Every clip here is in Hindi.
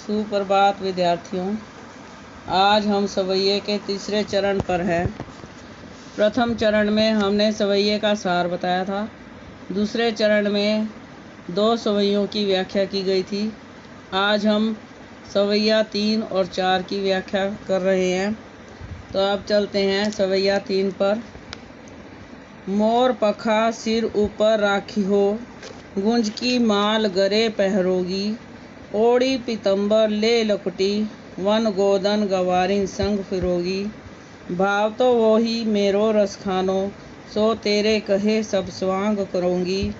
सुप्रभात विद्यार्थियों। आज हम सवैये के तीसरे चरण पर हैं। प्रथम चरण में हमने सवैये का सार बताया था। दूसरे चरण में 2 सवैयों की व्याख्या की गई थी। आज हम सवैया 3 और 4 की व्याख्या कर रहे हैं। तो अब चलते हैं सवैया 3 पर। मोर पखा सिर ऊपर राखी हो, गुंज की माल गरे पहरोगी, ओढ़ी पीतम्बर ले लपटी, वन गोदन गवारिन संग फिरोगी। भाव तो वो ही मेरो रस खानो, सो तेरे कहे सब स्वांग करूँगी,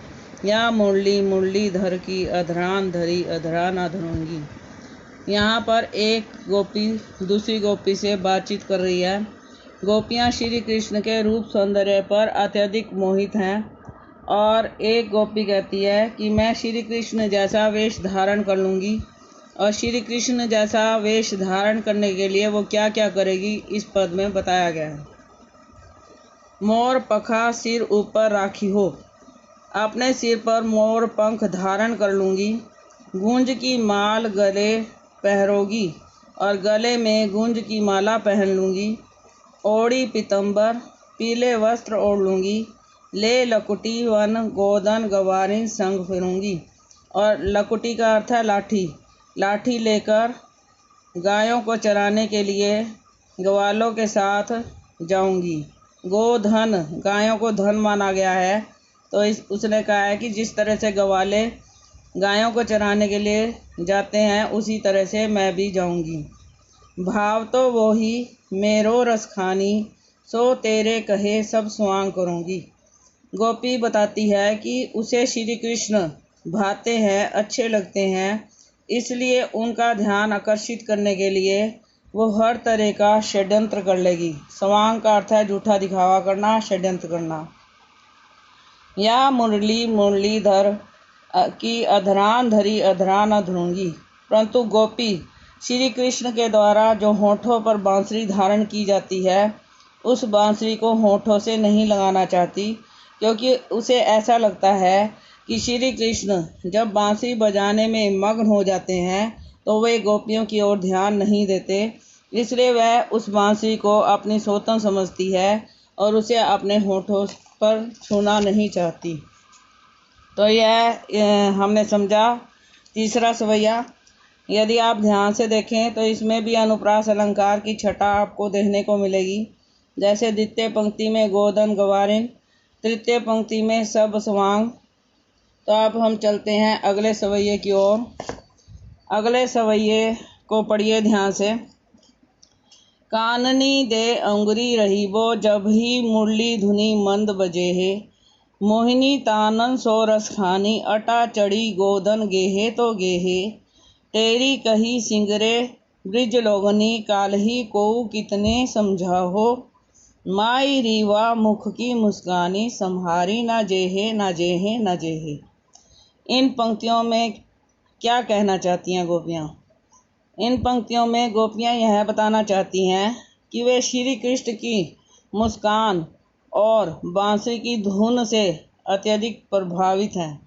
या मुरली मुरली धर की अधरान धरी अधरा ना धरूँगी। यहाँ पर एक गोपी दूसरी गोपी से बातचीत कर रही है। गोपियाँ श्री कृष्ण के रूप सौंदर्य पर अत्यधिक मोहित हैं और एक गोपी कहती है कि मैं श्री कृष्ण जैसा वेश धारण कर लूँगी। और श्री कृष्ण जैसा वेश धारण करने के लिए वो क्या क्या करेगी, इस पद में बताया गया है। मोर पखा सिर ऊपर राखी हो, अपने सिर पर मोर पंख धारण कर लूँगी। गुंज की माल गले पहरोगी, और गले में गुंज की माला पहन लूँगी। ओढ़ी पीतम्बर, पीले वस्त्र ओढ़ लूँगी। ले लकुटी वन गोदन गवारिन संग फिरूँगी, और लकुटी का अर्थ है लाठी। लाठी लेकर गायों को चराने के लिए ग्वालों के साथ जाऊँगी। गोधन, गायों को धन माना गया है, तो उसने कहा है कि जिस तरह से ग्वाले गायों को चराने के लिए जाते हैं, उसी तरह से मैं भी जाऊँगी। भाव तो वो ही मेरो रस खानी, सो तेरे कहे सब स्वांग करूँगी। गोपी बताती है कि उसे श्री कृष्ण भाते हैं, अच्छे लगते हैं, इसलिए उनका ध्यान आकर्षित करने के लिए वो हर तरह का षड्यंत्र कर लेगी। स्वांग का अर्थ है झूठा दिखावा करना, षड्यंत्र करना। या मुरली मुरलीधर की अधरान धरी अधरा न धरूंगी। परंतु गोपी श्री कृष्ण के द्वारा जो होठों पर बांसुरी धारण की जाती है, उस बांसुरी को होठों से नहीं लगाना चाहती, क्योंकि उसे ऐसा लगता है कि श्री कृष्ण जब बांसुरी बजाने में मग्न हो जाते हैं तो वे गोपियों की ओर ध्यान नहीं देते, इसलिए वह उस बांसुरी को अपनी सौतन समझती है और उसे अपने होठों पर छूना नहीं चाहती। तो यह हमने समझा तीसरा सवैया। यदि आप ध्यान से देखें तो इसमें भी अनुप्रास अलंकार की छटा आपको देखने को मिलेगी। जैसे द्वितीय पंक्ति में गोदन गवारिन, तृतीय पंक्ति में सब स्वांग। तो अब हम चलते हैं अगले सवैये की ओर। अगले सवैये को पढ़िए ध्यान से। काननी दे अंगुरी रहीबो, जब ही मुरली धुनी मंद बजे है, मोहिनी तानन सो रस खानी, अटा चढ़ी गोदन गेहे तो गेहे। तेरी कही सिंगरे ब्रिज लोगनी, कालही को कितने समझाहो, माई रीवा मुख की मुस्कानी, संहारी ना जेहे ना जेहे ना जेहे। इन पंक्तियों में क्या कहना चाहती हैं गोपियाँ? इन पंक्तियों में गोपियाँ यह बताना चाहती हैं कि वे श्री कृष्ण की मुस्कान और बांसुरी की धुन से अत्यधिक प्रभावित हैं।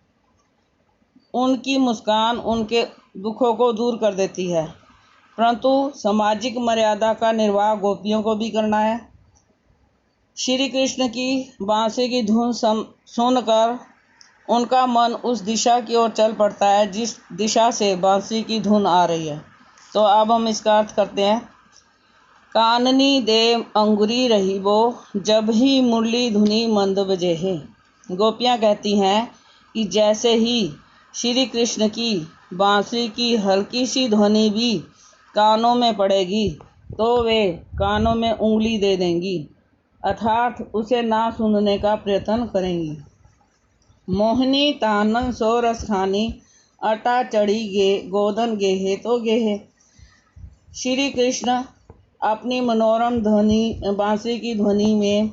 उनकी मुस्कान उनके दुखों को दूर कर देती है, परंतु सामाजिक मर्यादा का निर्वाह गोपियों को भी करना है। श्री कृष्ण की बांसुरी की धुन सुनकर उनका मन उस दिशा की ओर चल पड़ता है जिस दिशा से बांसुरी की धुन आ रही है। तो अब हम इसका अर्थ करते हैं। काननी दे अंगुरी रहीबो, जब ही मुरली धुनी मंद बजे है। गोपियाँ कहती हैं कि जैसे ही श्री कृष्ण की बांसुरी की हल्की सी ध्वनि भी कानों में पड़ेगी तो वे कानों में उंगली दे देंगी, अर्थात उसे ना सुनने का प्रयत्न करेंगी। मोहिनी तानन सो रस खानी, अटा चढ़ी गे गोदन गेहे तो गेहे। श्री कृष्ण अपनी मनोरम ध्वनि बांसुरी की ध्वनि में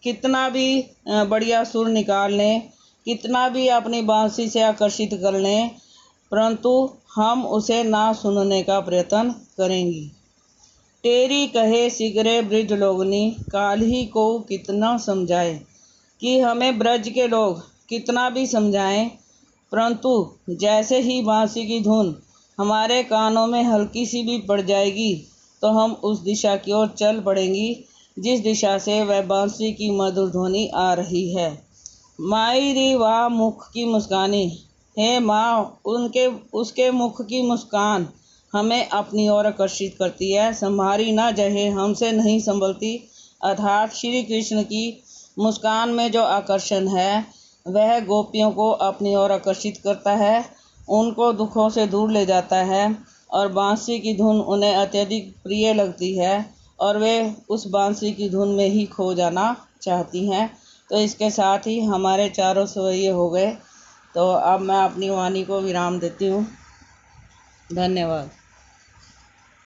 कितना भी बढ़िया सुर निकाल लें, कितना भी अपनी बांसुरी से आकर्षित कर लें, परंतु हम उसे ना सुनने का प्रयत्न करेंगी। तेरी कहे सिगरे ब्रिज लोगनी, काल्ही को कितना समझाए। कि हमें ब्रज के लोग कितना भी समझाएं, परंतु जैसे ही बांसुरी की धुन हमारे कानों में हल्की सी भी पड़ जाएगी तो हम उस दिशा की ओर चल पड़ेंगी जिस दिशा से वह बांसुरी की मधुर ध्वनि आ रही है। माई री वाह मुख की मुस्कानी, हे माँ, उसके मुख की मुस्कान हमें अपनी ओर आकर्षित करती है। संभारी ना जहे हमसे नहीं संभलती। अर्थात श्री कृष्ण की मुस्कान में जो आकर्षण है वह गोपियों को अपनी ओर आकर्षित करता है, उनको दुखों से दूर ले जाता है और बांसुरी की धुन उन्हें अत्यधिक प्रिय लगती है और वे उस बांसुरी की धुन में ही खो जाना चाहती हैं। तो इसके साथ ही हमारे चारों सवैये हो गए। तो अब मैं अपनी वाणी को विराम देती हूँ। धन्यवाद।